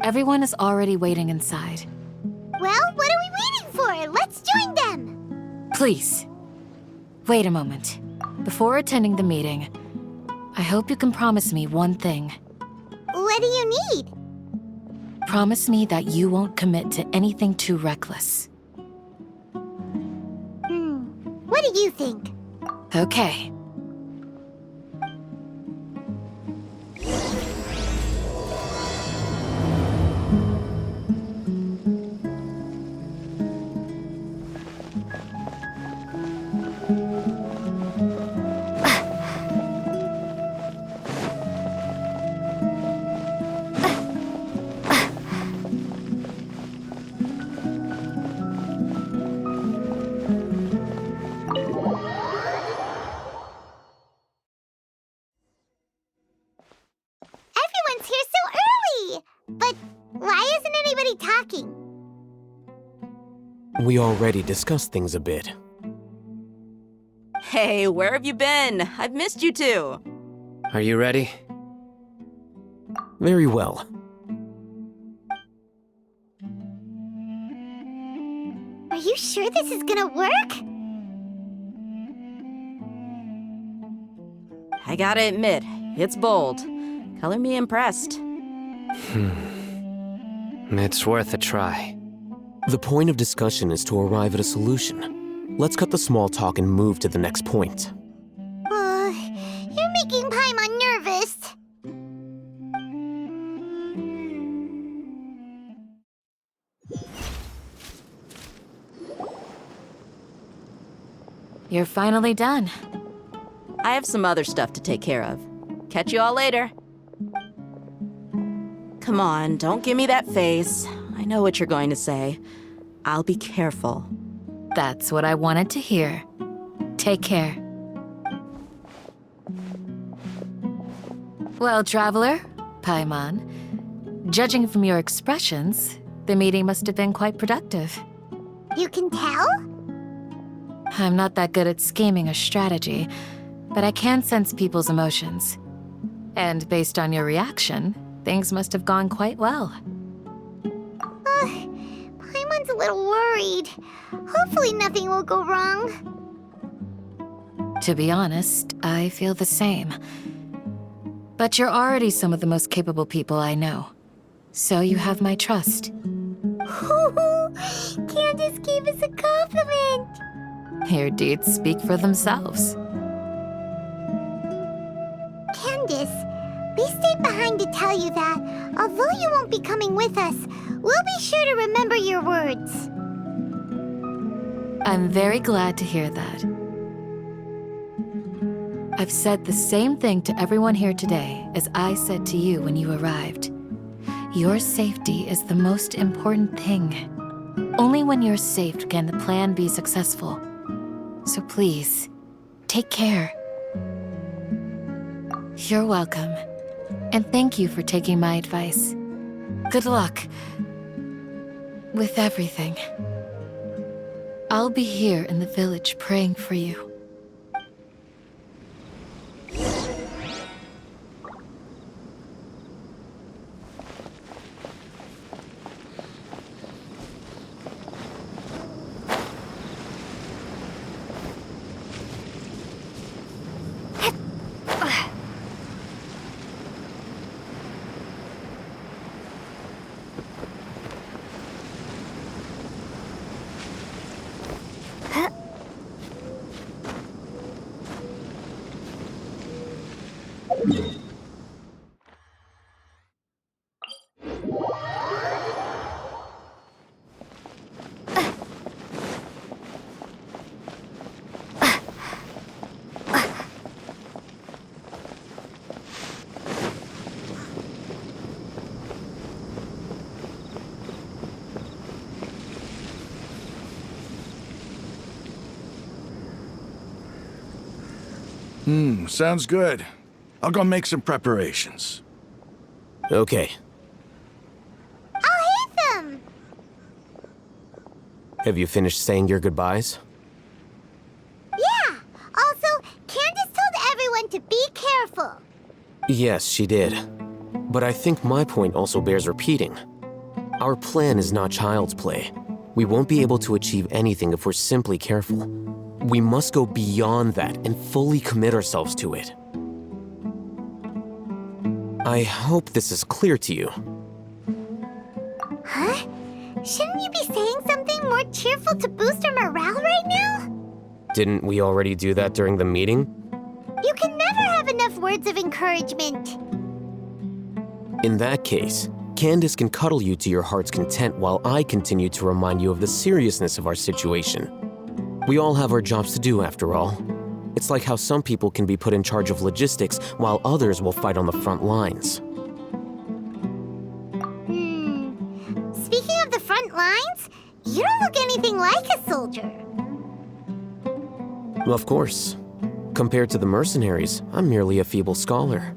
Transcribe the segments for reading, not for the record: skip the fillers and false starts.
Everyone is already waiting inside. Well, what are we waiting for? Let's join them! Please, wait a moment. Before attending the meeting, I hope you can promise me one thing. What do you need? Promise me that you won't commit to anything too reckless. What do you think? Okay. Everyone's here so early! But why isn't anybody talking? We already discussed things a bit. Hey, where have you been? I've missed you too. Are you ready? Very well. Are you sure this is gonna work? I gotta admit, it's bold. Color me impressed. It's worth a try. The point of discussion is to arrive at a solution. Let's cut the small talk and move to the next point. You're making Paimon nervous. You're finally done. I have some other stuff to take care of. Catch you all later. Come on, don't give me that face. I know what you're going to say. I'll be careful. That's what I wanted to hear. Take care. Well, traveler, Paimon, judging from your expressions, the meeting must have been quite productive. You can tell? I'm not that good at scheming or strategy, but I can sense people's emotions. And based on your reaction, things must have gone quite well. Paimon's a little worried. Hopefully nothing will go wrong. To be honest, I feel the same. But you're already some of the most capable people I know. So you have my trust. Candace gave us a compliment! Your deeds speak for themselves. Candace, we stayed behind to tell you that, although you won't be coming with us, we'll be sure to remember your words. I'm very glad to hear that. I've said the same thing to everyone here today as I said to you when you arrived. Your safety is the most important thing. Only when you're safe can the plan be successful. So please, take care. You're welcome. And thank you for taking my advice. Good luck with everything. I'll be here in the village praying for you. Sounds good. I'll go make some preparations. Okay. I'll hit them! Have you finished saying your goodbyes? Yeah! Also, Candace told everyone to be careful. Yes, she did. But I think my point also bears repeating. Our plan is not child's play. We won't be able to achieve anything if we're simply careful. We must go beyond that and fully commit ourselves to it. I hope this is clear to you. Huh? Shouldn't you be saying something more cheerful to boost our morale right now? Didn't we already do that during the meeting? You can never have enough words of encouragement. In that case, Candace can cuddle you to your heart's content while I continue to remind you of the seriousness of our situation. We all have our jobs to do, after all. It's like how some people can be put in charge of logistics while others will fight on the front lines. Speaking of the front lines, you don't look anything like a soldier. Of course. Compared to the mercenaries, I'm merely a feeble scholar.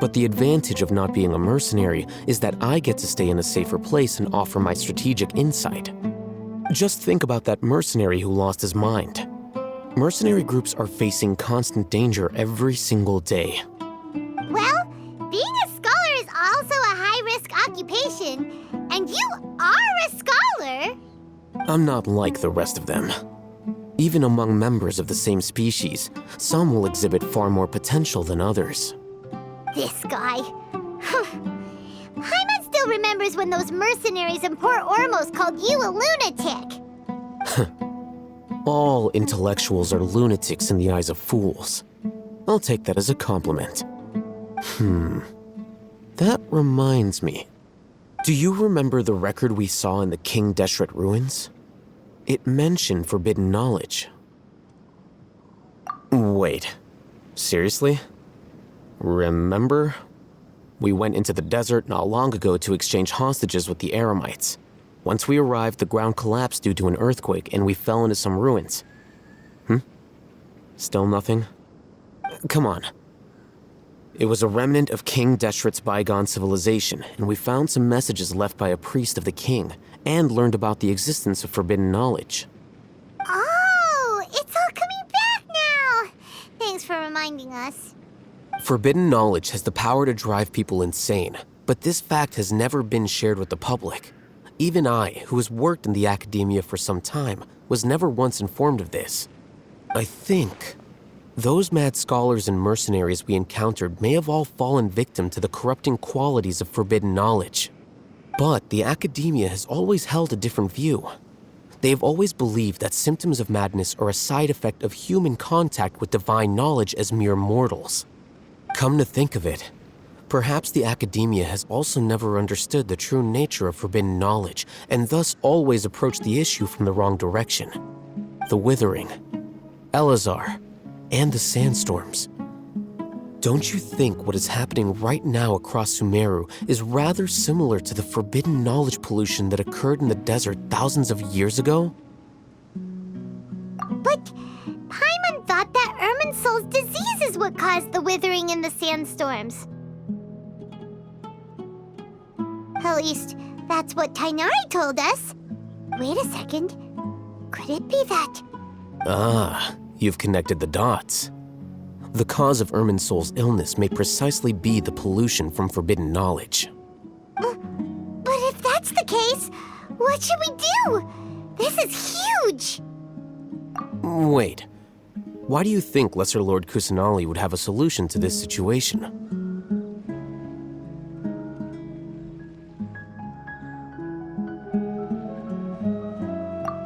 But the advantage of not being a mercenary is that I get to stay in a safer place and offer my strategic insight. Just think about that mercenary who lost his mind. Mercenary groups are facing constant danger every single day. Well, being a scholar is also a high-risk occupation, and you are a scholar. I'm not like the rest of them. Even among members of the same species, some will exhibit far more potential than others. This guy. Paimon still remembers when those mercenaries in Port Ormos called you a lunatic. All intellectuals are lunatics in the eyes of fools. I'll take that as a compliment. That reminds me. Do you remember the record we saw in the King Deshret ruins? It mentioned forbidden knowledge. Wait, seriously? Remember? We went into the desert not long ago to exchange hostages with the Eremites. Once we arrived, the ground collapsed due to an earthquake and we fell into some ruins. Still nothing? Come on. It was a remnant of King Deshret's bygone civilization, and we found some messages left by a priest of the king, and learned about the existence of forbidden knowledge. Oh, it's all coming back now. Thanks for reminding us. Forbidden knowledge has the power to drive people insane, but this fact has never been shared with the public. Even I, who has worked in the academia for some time, was never once informed of this. I think those mad scholars and mercenaries we encountered may have all fallen victim to the corrupting qualities of forbidden knowledge. But the academia has always held a different view. They have always believed that symptoms of madness are a side effect of human contact with divine knowledge as mere mortals. Come to think of it, perhaps the academia has also never understood the true nature of forbidden knowledge, and thus always approached the issue from the wrong direction. The Withering, Elazar, and the sandstorms. Don't you think what is happening right now across Sumeru is rather similar to the forbidden knowledge pollution that occurred in the desert thousands of years ago? But Paimon thought that Irminsul's disease is what caused the withering and the sandstorms. At least, that's what Tainari told us. Wait a second. Could it be that... Ah, you've connected the dots. The cause of Irminsul's illness may precisely be the pollution from forbidden knowledge. But if that's the case, what should we do? This is huge! Wait. Why do you think Lesser Lord Kusanali would have a solution to this situation?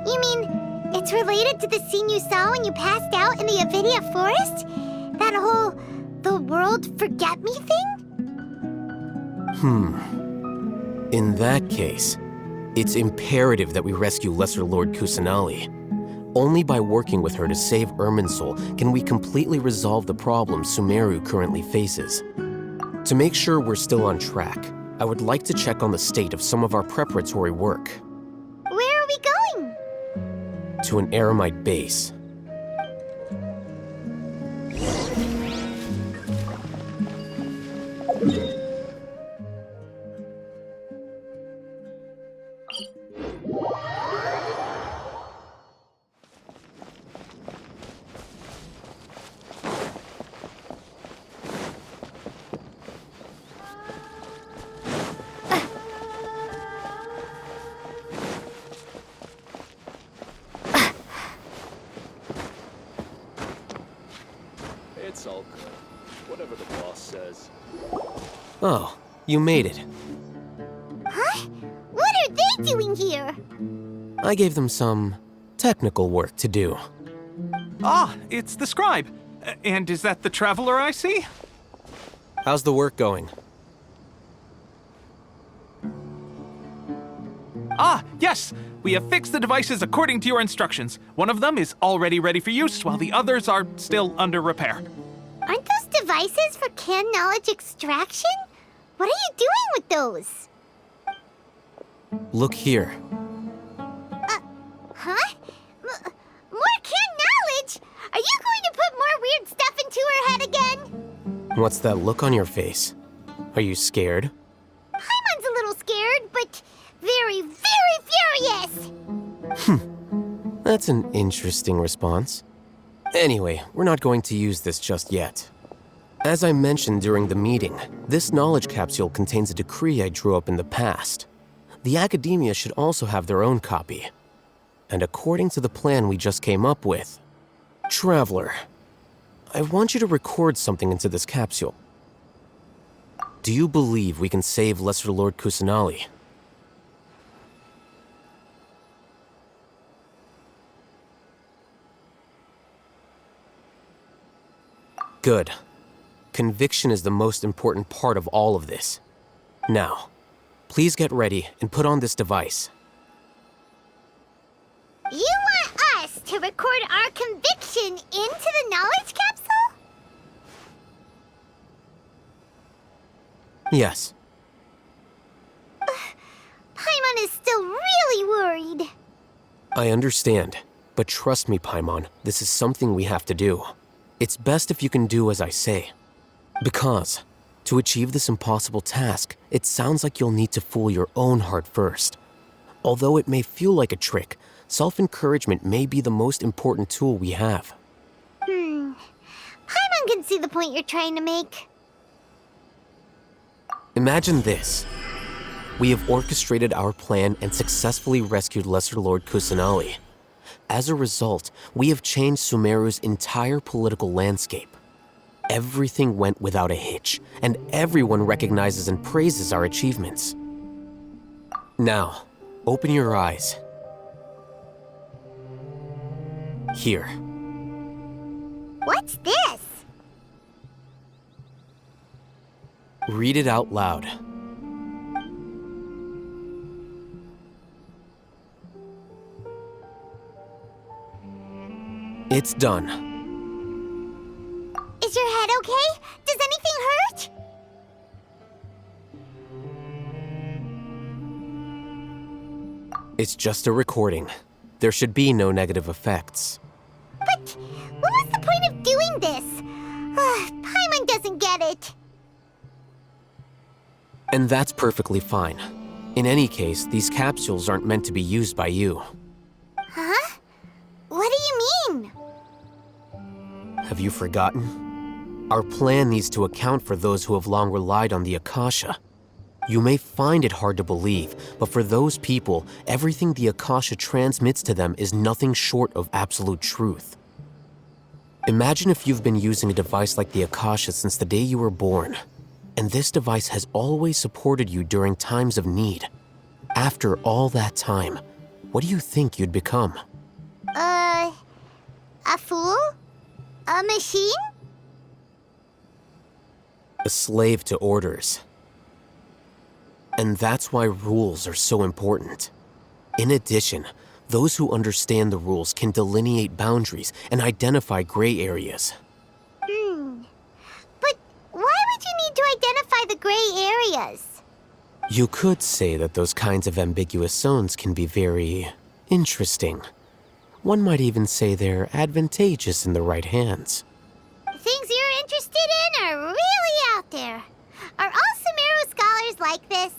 You mean, it's related to the scene you saw when you passed out in the Avidia forest? That whole, the world forget me thing? In that case, it's imperative that we rescue Lesser Lord Kusanali. Only by working with her to save Irminsul can we completely resolve the problems Sumeru currently faces. To make sure we're still on track, I would like to check on the state of some of our preparatory work. Where are we going? To an Eremite base. sulk. Whatever the boss says. Oh, you made it. Huh? What are they doing here? I gave them some technical work to do. Ah, it's the scribe. And is that the traveler I see? How's the work going? Ah, yes! We have fixed the devices according to your instructions. One of them is already ready for use, while the others are still under repair. Aren't those devices for canned knowledge extraction? What are you doing with those? Look here. Huh? More canned knowledge? Are you going to put more weird stuff into her head again? What's that look on your face? Are you scared? Paimon's a little scared, but very, very furious! That's an interesting response. Anyway, we're not going to use this just yet. As I mentioned during the meeting, this knowledge capsule contains a decree I drew up in the past. The academia should also have their own copy. And according to the plan we just came up with, Traveler, I want you to record something into this capsule. Do you believe we can save Lesser Lord Kusanali? Good. Conviction is the most important part of all of this. Now, please get ready and put on this device. You want us to record our conviction into the knowledge capsule? Yes. Paimon is still really worried. I understand, but trust me, Paimon, this is something we have to do. It's best if you can do as I say. Because, to achieve this impossible task, it sounds like you'll need to fool your own heart first. Although it may feel like a trick, self-encouragement may be the most important tool we have. Paimon can see the point you're trying to make. Imagine this. We have orchestrated our plan and successfully rescued Lesser Lord Kusanali. As a result, we have changed Sumeru's entire political landscape. Everything went without a hitch, and everyone recognizes and praises our achievements. Now, open your eyes. Here. What's this? Read it out loud. It's done. Is your head okay? Does anything hurt? It's just a recording. There should be no negative effects. But what was the point of doing this? Paimon doesn't get it. And that's perfectly fine. In any case, these capsules aren't meant to be used by you. Huh? What do you mean? Have you forgotten? Our plan needs to account for those who have long relied on the Akasha. You may find it hard to believe, but for those people, everything the Akasha transmits to them is nothing short of absolute truth. Imagine if you've been using a device like the Akasha since the day you were born, and this device has always supported you during times of need. After all that time, what do you think you'd become? A fool? A machine? A slave to orders. And that's why rules are so important. In addition, those who understand the rules can delineate boundaries and identify gray areas. But why would you need to identify the gray areas? You could say that those kinds of ambiguous zones can be very interesting. One might even say they're advantageous in the right hands. Things you're interested in are really out there. Are all Sumeru scholars like this?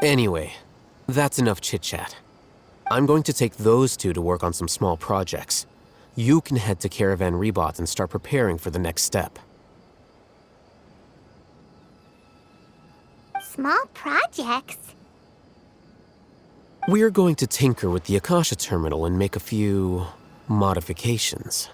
Anyway, that's enough chit-chat. I'm going to take those two to work on some small projects. You can head to Caravan Rebot and start preparing for the next step. Small projects? We're going to tinker with the Akasha terminal and make a few modifications.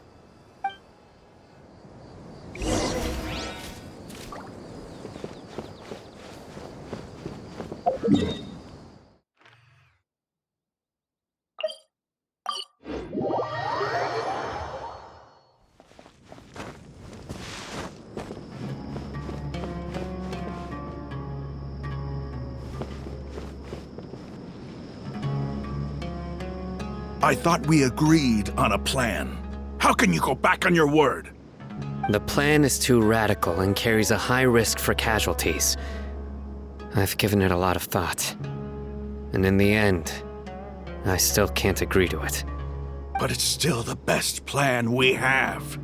I thought we agreed on a plan. How can you go back on your word? The plan is too radical and carries a high risk for casualties. I've given it a lot of thought. And in the end, I still can't agree to it. But it's still the best plan we have.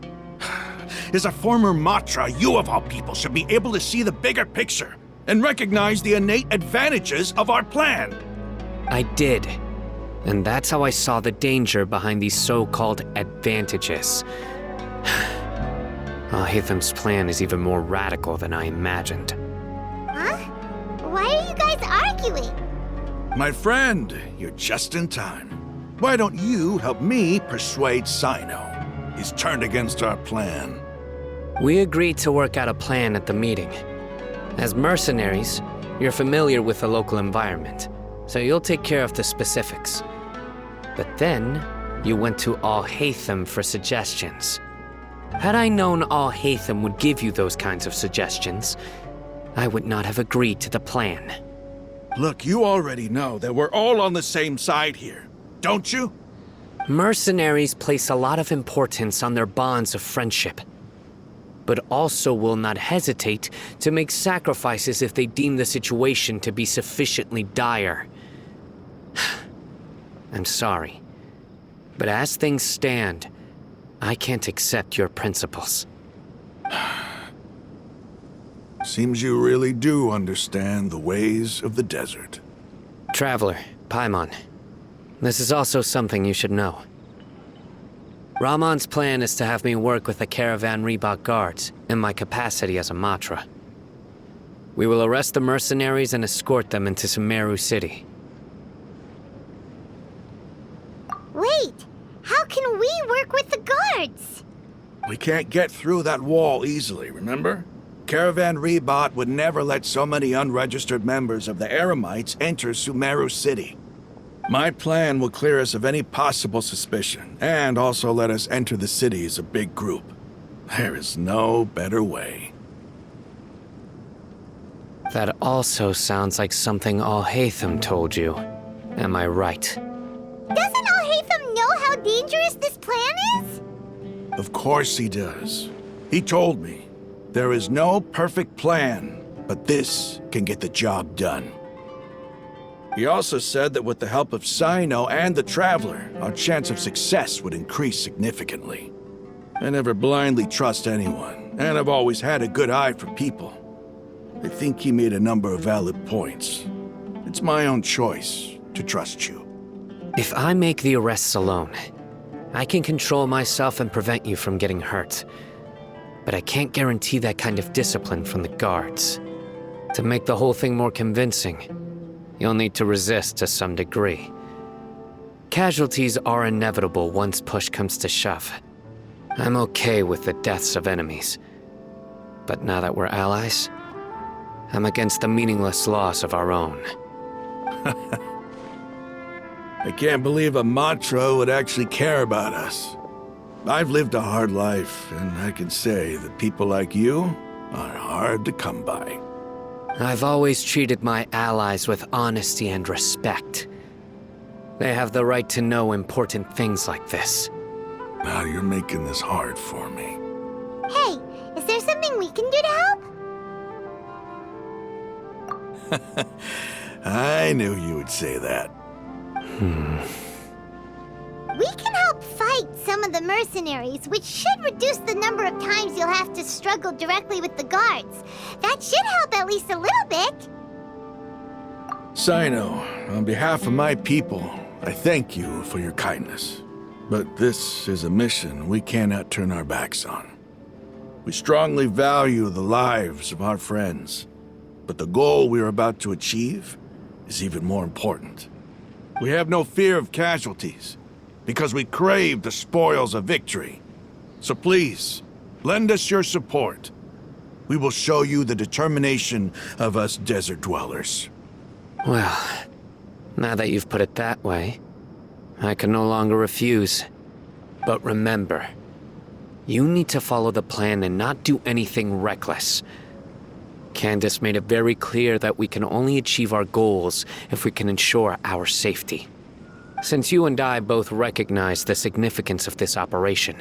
As a former Matra, you of all people should be able to see the bigger picture and recognize the innate advantages of our plan. I did. And that's how I saw the danger behind these so-called advantages. Al-Haytham's plan is even more radical than I imagined. Huh? Why are you guys arguing? My friend, you're just in time. Why don't you help me persuade Sino? He's turned against our plan. We agreed to work out a plan at the meeting. As mercenaries, you're familiar with the local environment, so you'll take care of the specifics. But then, you went to Al-Haytham for suggestions. Had I known Al-Haytham would give you those kinds of suggestions, I would not have agreed to the plan. Look, you already know that we're all on the same side here, don't you? Mercenaries place a lot of importance on their bonds of friendship, but also will not hesitate to make sacrifices if they deem the situation to be sufficiently dire. I'm sorry, but as things stand, I can't accept your principles. Seems you really do understand the ways of the desert. Traveler, Paimon, this is also something you should know. Rahman's plan is to have me work with the Caravan Reebok guards in my capacity as a Matra. We will arrest the mercenaries and escort them into Sumeru City. Wait, how can we work with the guards? We can't get through that wall easily, remember? Caravan Reebok would never let so many unregistered members of the Eremites enter Sumeru City. My plan will clear us of any possible suspicion, and also let us enter the city as a big group. There is no better way. That also sounds like something Al-Haytham told you. Am I right? Doesn't Al-Haytham know how dangerous this plan is? Of course he does. He told me, there is no perfect plan, but this can get the job done. He also said that with the help of Sino and the Traveler, our chance of success would increase significantly. I never blindly trust anyone, and I've always had a good eye for people. I think he made a number of valid points. It's my own choice to trust you. If I make the arrests alone, I can control myself and prevent you from getting hurt. But I can't guarantee that kind of discipline from the guards. To make the whole thing more convincing, you'll need to resist to some degree. Casualties are inevitable once push comes to shove. I'm okay with the deaths of enemies. But now that we're allies, I'm against the meaningless loss of our own. I can't believe a Matra would actually care about us. I've lived a hard life, and I can say that people like you are hard to come by. I've always treated my allies with honesty and respect. They have the right to know important things like this. Now you're making this hard for me. Hey, is there something we can do to help? I knew you would say that. We can help fight some of the mercenaries, which should reduce the number of times you'll have to struggle directly with the guards. That should help at least a little bit. Sino, on behalf of my people, I thank you for your kindness. But this is a mission we cannot turn our backs on. We strongly value the lives of our friends, but the goal we are about to achieve is even more important. We have no fear of casualties, because we crave the spoils of victory. So please, lend us your support. We will show you the determination of us desert dwellers. Well, now that you've put it that way, I can no longer refuse. But remember, you need to follow the plan and not do anything reckless. Candace made it very clear that we can only achieve our goals if we can ensure our safety. Since you and I both recognize the significance of this operation,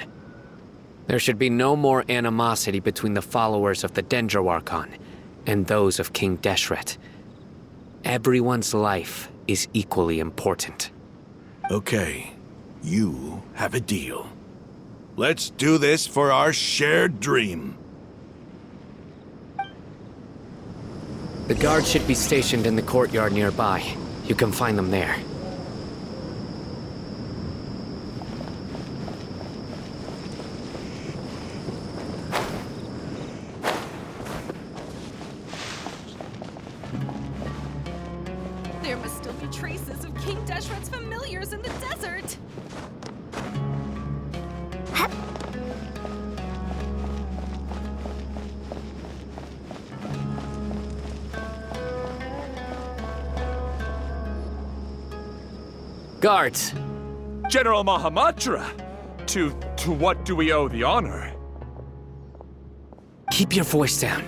there should be no more animosity between the followers of the Dendro Archon and those of King Deshret. Everyone's life is equally important. Okay, you have a deal. Let's do this for our shared dream. The guards should be stationed in the courtyard nearby. You can find them there. There must still be traces of King Deshret's familiars in the desert. Guards! General Mahamatra! To what do we owe the honor? Keep your voice down.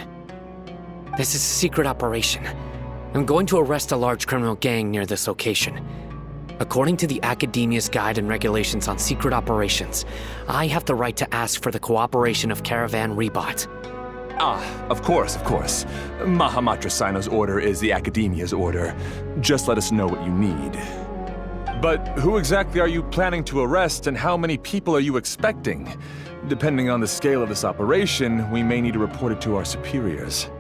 This is a secret operation. I'm going to arrest a large criminal gang near this location. According to the Academia's Guide and Regulations on Secret Operations, I have the right to ask for the cooperation of Caravan Rebot. Of course. Mahamatra Sino's order is the Academia's order. Just let us know what you need. But who exactly are you planning to arrest, and how many people are you expecting? Depending on the scale of this operation, we may need to report it to our superiors.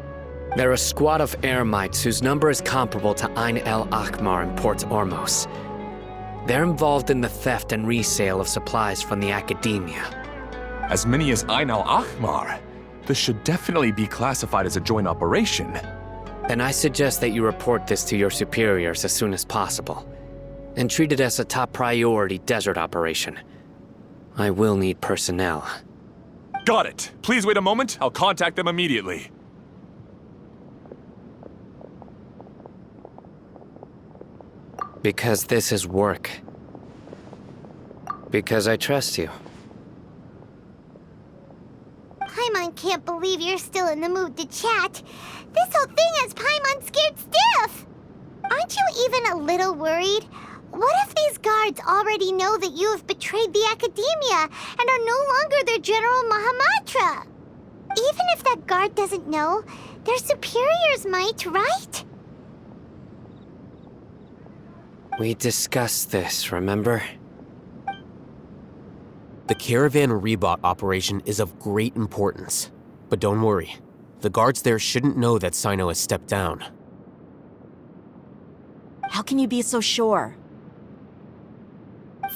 They're a squad of Eremites whose number is comparable to Ain el Akhmar in Port Ormos. They're involved in the theft and resale of supplies from the Academia. As many as Ain al Akhmar? This should definitely be classified as a joint operation. Then I suggest that you report this to your superiors as soon as possible, and treat it as a top priority desert operation. I will need personnel. Got it. Please wait a moment. I'll contact them immediately. Because this is work. Because I trust you. Paimon can't believe you're still in the mood to chat. This whole thing has Paimon scared stiff. Aren't you even a little worried? What if these guards already know that you have betrayed the Academia and are no longer their General Mahamatra? Even if that guard doesn't know, their superiors might, right? We discussed this, remember? The Caravan Rebot operation is of great importance. But don't worry, the guards there shouldn't know that Sino has stepped down. How can you be so sure?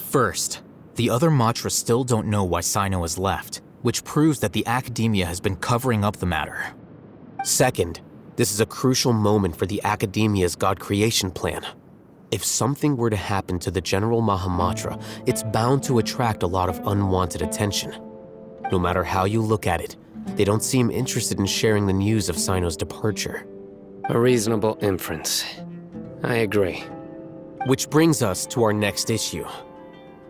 First, the other Matra still don't know why Sino has left, which proves that the Academia has been covering up the matter. Second, this is a crucial moment for the Academia's God creation plan. If something were to happen to the General Mahamatra, it's bound to attract a lot of unwanted attention. No matter how you look at it, they don't seem interested in sharing the news of Sino's departure. A reasonable inference. I agree. Which brings us to our next issue.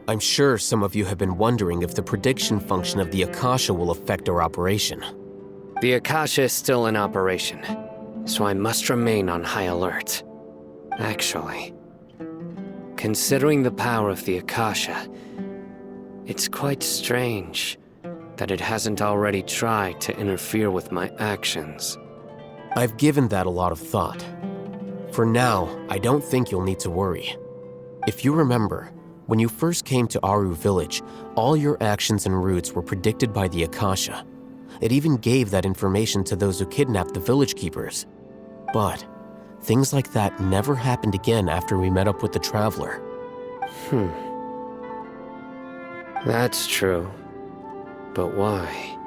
I'm sure some of you have been wondering if the prediction function of the Akasha will affect our operation. The Akasha is still in operation, so I must remain on high alert. Actually, considering the power of the Akasha, it's quite strange that it hasn't already tried to interfere with my actions. I've given that a lot of thought. For now, I don't think you'll need to worry. If you remember, when you first came to Aru Village, all your actions and routes were predicted by the Akasha. It even gave that information to those who kidnapped the village keepers. But things like that never happened again after we met up with the Traveler. That's true. But why?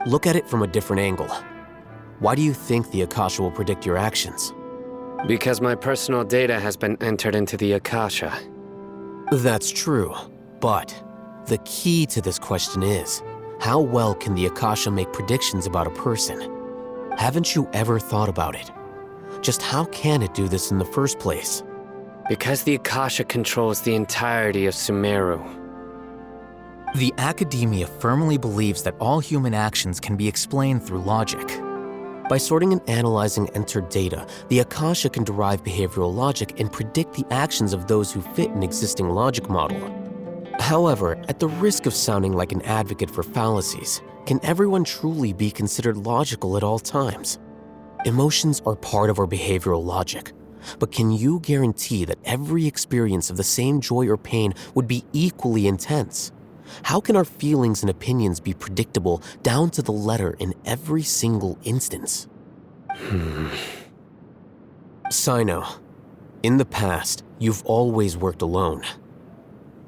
Look at it from a different angle. Why do you think the Akasha will predict your actions? Because my personal data has been entered into the Akasha. That's true, but the key to this question is, how well can the Akasha make predictions about a person? Haven't you ever thought about it? Just how can it do this in the first place? Because the Akasha controls the entirety of Sumeru. The Academia firmly believes that all human actions can be explained through logic. By sorting and analyzing entered data, the Akasha can derive behavioral logic and predict the actions of those who fit an existing logic model. However, at the risk of sounding like an advocate for fallacies, can everyone truly be considered logical at all times? Emotions are part of our behavioral logic, but can you guarantee that every experience of the same joy or pain would be equally intense? How can our feelings and opinions be predictable down to the letter in every single instance? Sino, in the past, you've always worked alone.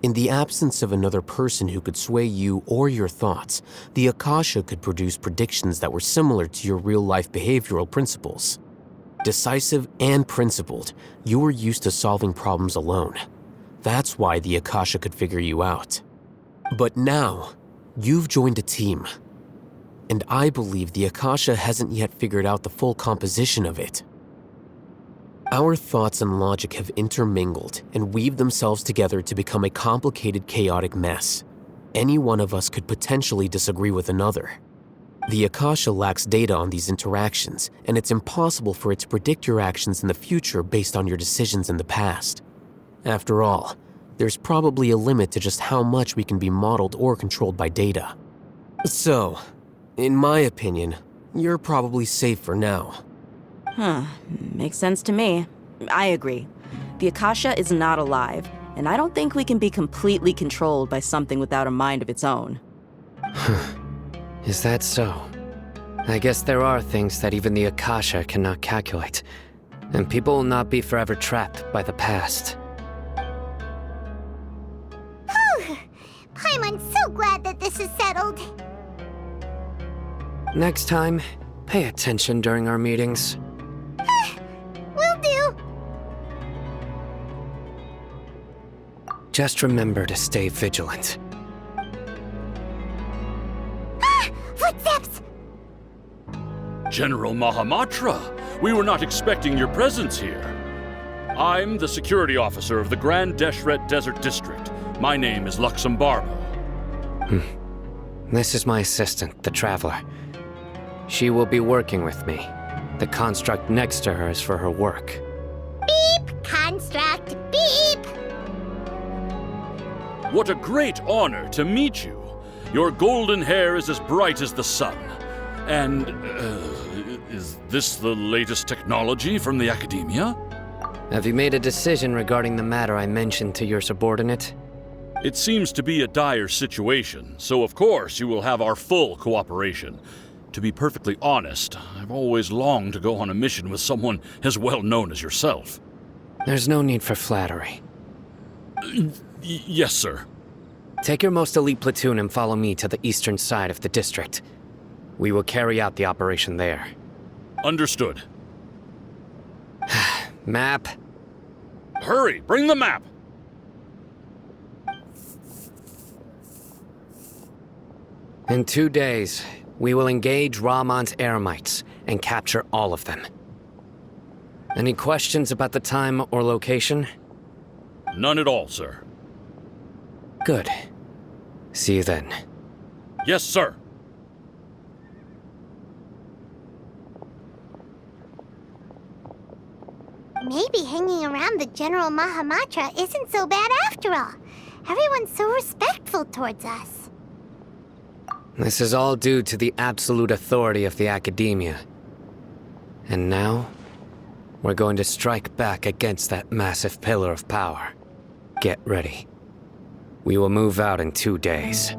In the absence of another person who could sway you or your thoughts, the Akasha could produce predictions that were similar to your real-life behavioral principles. Decisive and principled, you were used to solving problems alone. That's why the Akasha could figure you out. But now, you've joined a team. And I believe the Akasha hasn't yet figured out the full composition of it. Our thoughts and logic have intermingled and weaved themselves together to become a complicated, chaotic mess. Any one of us could potentially disagree with another. The Akasha lacks data on these interactions, and it's impossible for it to predict your actions in the future based on your decisions in the past. After all, there's probably a limit to just how much we can be modeled or controlled by data. So, in my opinion, you're probably safe for now. Makes sense to me. I agree. The Akasha is not alive, and I don't think we can be completely controlled by something without a mind of its own. Is that so? I guess there are things that even the Akasha cannot calculate, and people will not be forever trapped by the past. Paimon's so glad that this is settled. Next time, pay attention during our meetings. Will do. Just remember to stay vigilant. Footsteps! General Mahamatra, we were not expecting your presence here. I'm the security officer of the Grand Deshret Desert District. My name is Luxembarbo. This is my assistant, the Traveler. She will be working with me. The construct next to her is for her work. Beep! Construct, beep! What a great honor to meet you. Your golden hair is as bright as the sun. And, is this the latest technology from the Academia? Have you made a decision regarding the matter I mentioned to your subordinate? It seems to be a dire situation, so of course you will have our full cooperation. To be perfectly honest, I've always longed to go on a mission with someone as well known as yourself. There's no need for flattery. Yes, sir. Take your most elite platoon and follow me to the eastern side of the district. We will carry out the operation there. Understood. Map. Hurry, bring the map! In 2 days, we will engage Rahman's Eremites and capture all of them. Any questions about the time or location? None at all, sir. Good. See you then. Yes, sir. Maybe hanging around the General Mahamatra isn't so bad after all. Everyone's so respectful towards us. This is all due to the absolute authority of the Academia. And now, we're going to strike back against that massive pillar of power. Get ready. We will move out in 2 days.